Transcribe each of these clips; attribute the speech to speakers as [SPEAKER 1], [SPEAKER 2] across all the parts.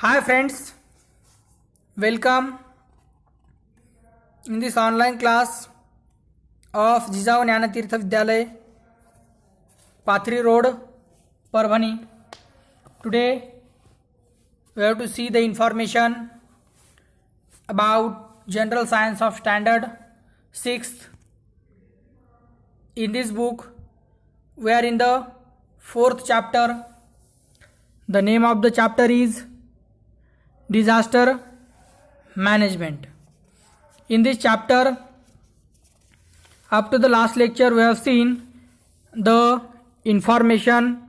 [SPEAKER 1] Hi friends, welcome in this online class of Jijaऊ Jnanatirth Vidyalay, Pathri Road, Parbhani. Today we have to see the information about General Science of Standard 6th. In this book we are in the 4th chapter. The name of the chapter is Disaster Management. In this chapter, up to the last lecture, we have seen the information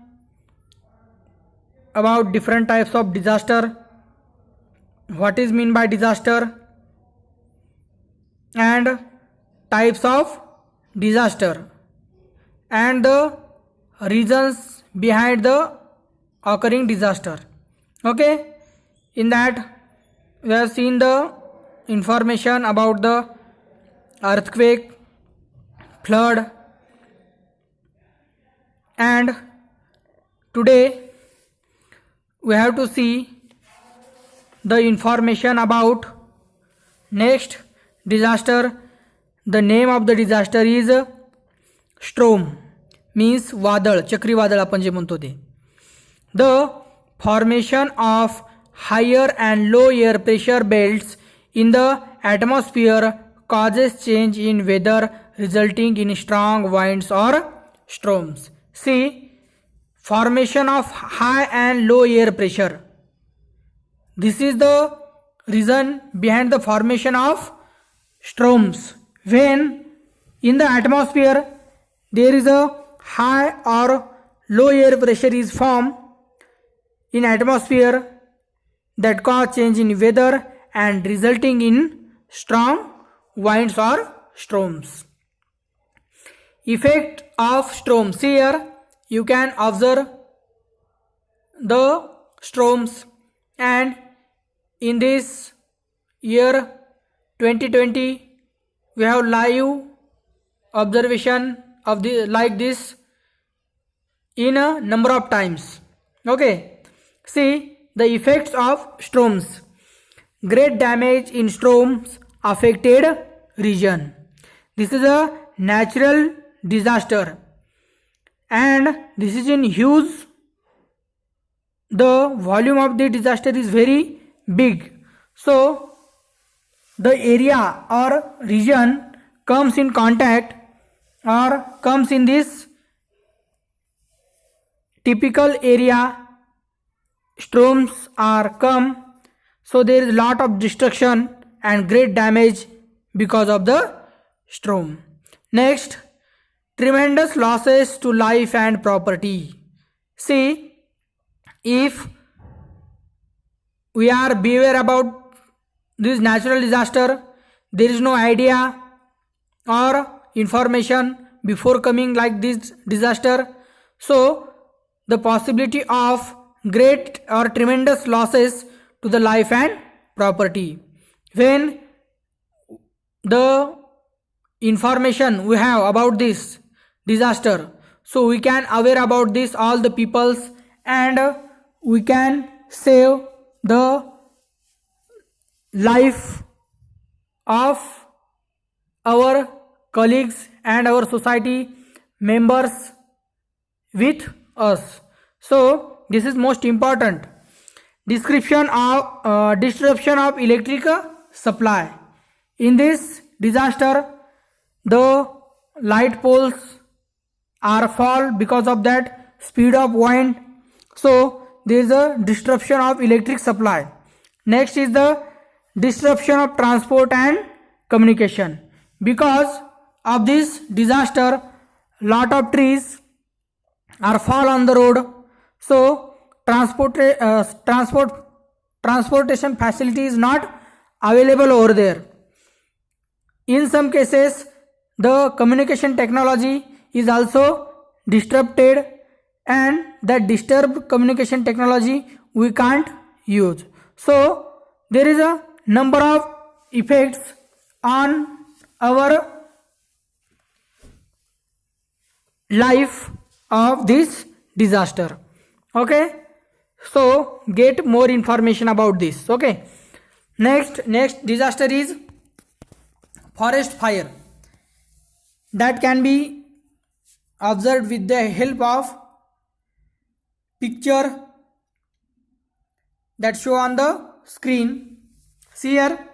[SPEAKER 1] about different types of disaster, what is meant by disaster, and types of disaster, and the reasons behind the occurring disaster. Okay. In that, we have seen the information about the earthquake, flood, and today we have to see the information about next disaster. The name of the disaster is storm, means वादळ, चक्रीवादळ आपण जे म्हणतो ते. The formation of higher and low air pressure belts in the atmosphere causes change in weather resulting in strong winds or storms. See, formation of high and low air pressure. This is the reason behind the formation of storms. When in the atmosphere there is a high or low air pressure is formed in atmosphere, that cause change in weather and resulting in strong winds or storms. Effect of storms. Here you can observe the storms, and in this year 2020 we have live observation of the like this in a number of times. Okay, see the effects of storms. Great damage in storms affected region. This is a natural disaster and this is in huge. The volume of the disaster is very big, so the area or region comes in contact or comes in this typical area. Storms are come, so there is lot of destruction and great damage because of the storm. Next, tremendous losses to life and property. See, if we are beware about this natural disaster, there is no idea or information before coming like this disaster, so the possibility of great or tremendous losses to the life and property. When the information we have about this disaster, so we can aware about this all the peoples and we can save the life of our colleagues and our society members with us. So this is most important. Disruption of electric supply. In this disaster, the light poles are fall because of that speed of wind. So there is a disruption of electric supply. Next is the disruption of transport and communication. Because of this disaster, lot of trees are fall on the road. So transportation facility is not available over there. In some cases, the communication technology is also disrupted, and that disturbed communication technology we can't use. So there is a number of effects on our life of this disaster. Okay, So get more information about this. Okay. Next disaster is forest fire, that can be observed with the help of picture that show on the screen. See here,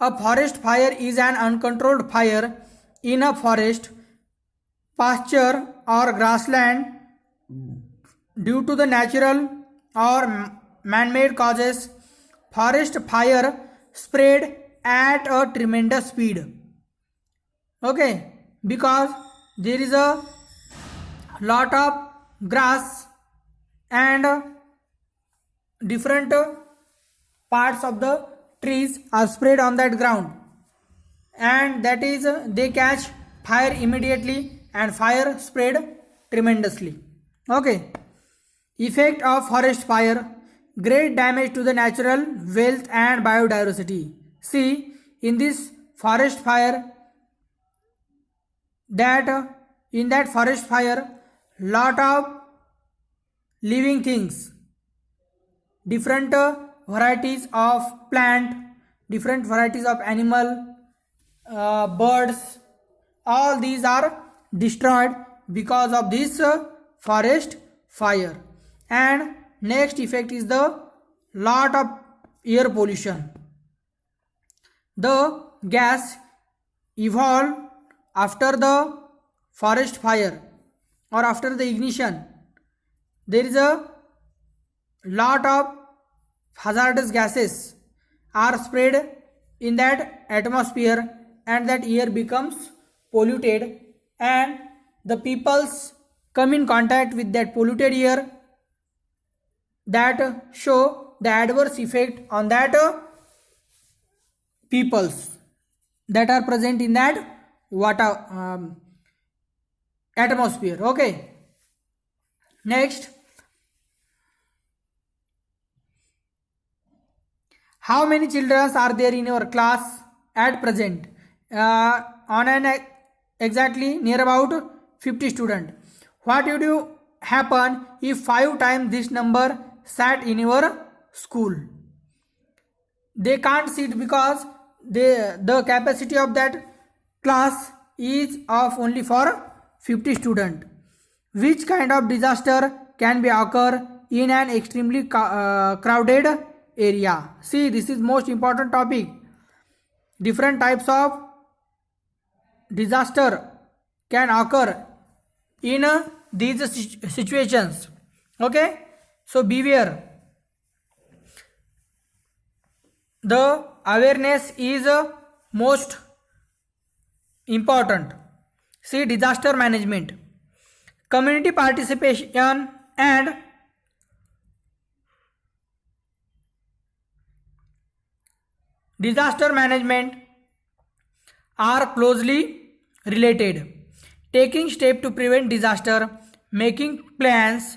[SPEAKER 1] a forest fire is an uncontrolled fire in a forest, pasture or grassland due to the natural or man-made causes. Forest fire spread at a tremendous speed. Okay, because there is a lot of grass and different parts of the trees are spread on that ground, and that is they catch fire immediately and fire spread tremendously. Okay, effect of forest fire: great damage to the natural wealth and biodiversity. See, in this forest fire, that in that forest fire, lot of living things, different varieties of plant, different varieties of animal, birds, all these are destroyed because of this forest fire. And next effect is the lot of air pollution. The gas evolved after the forest fire or after the ignition. There is a lot of hazardous gases are spread in that atmosphere, and that air becomes polluted, and the peoples come in contact with that polluted air, that show the adverse effect on that peoples that are present in that water atmosphere. Okay, next, how many children are there in your class at present? On an exactly near about 50 students. What would you happen if 5 times this number sat in your school? They can't sit because the capacity of that class is of only for 50 students. Which kind of disaster can be occur in an extremely crowded area? See, this is most important topic. Different types of disaster can occur in these situations. Okay, so beware. The awareness is most important. See, disaster management, community participation and disaster management are closely related. Taking steps to prevent disaster, making plans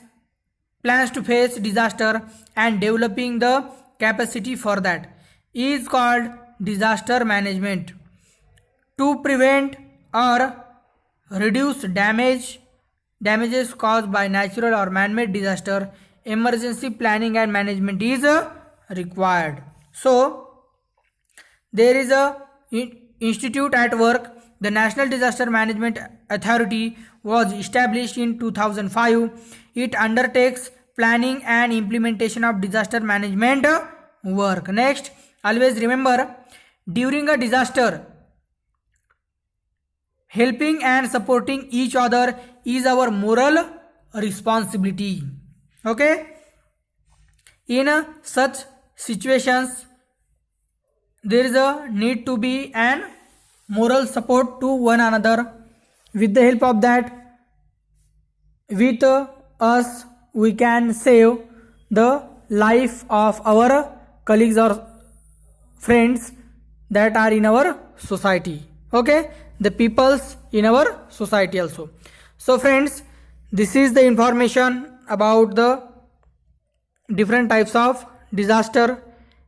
[SPEAKER 1] to face disaster, and developing the capacity for that is called disaster management. To prevent or reduce damages caused by natural or man-made disaster, emergency planning and management is required. So there is a institute at work. The National Disaster Management Authority was established in 2005. It undertakes planning and implementation of disaster management work. Next, always remember, during a disaster, helping and supporting each other is our moral responsibility. Okay, in such situations, there is a need to be an moral support to one another. With the help of that, with us, we can save the life of our colleagues or friends that are in our society. Okay, the peoples in our society also. So friends, this is the information about the different types of disaster,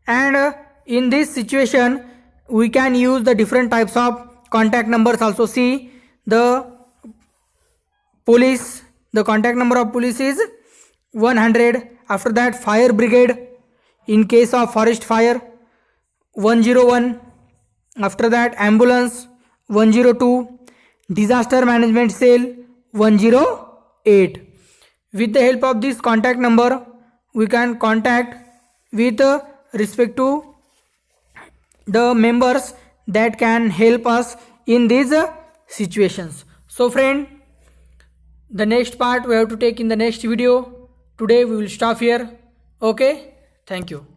[SPEAKER 1] and in this situation we can use the different types of contact numbers also. See, the police, the contact number of police is 100, after that fire brigade in case of forest fire, 101, after that ambulance 102, disaster management cell 108. With the help of this contact number we can contact with respect to the members that can help us in these situations. So friend, the next part we have to take in the next video. Today we will stop here. Okay, thank you.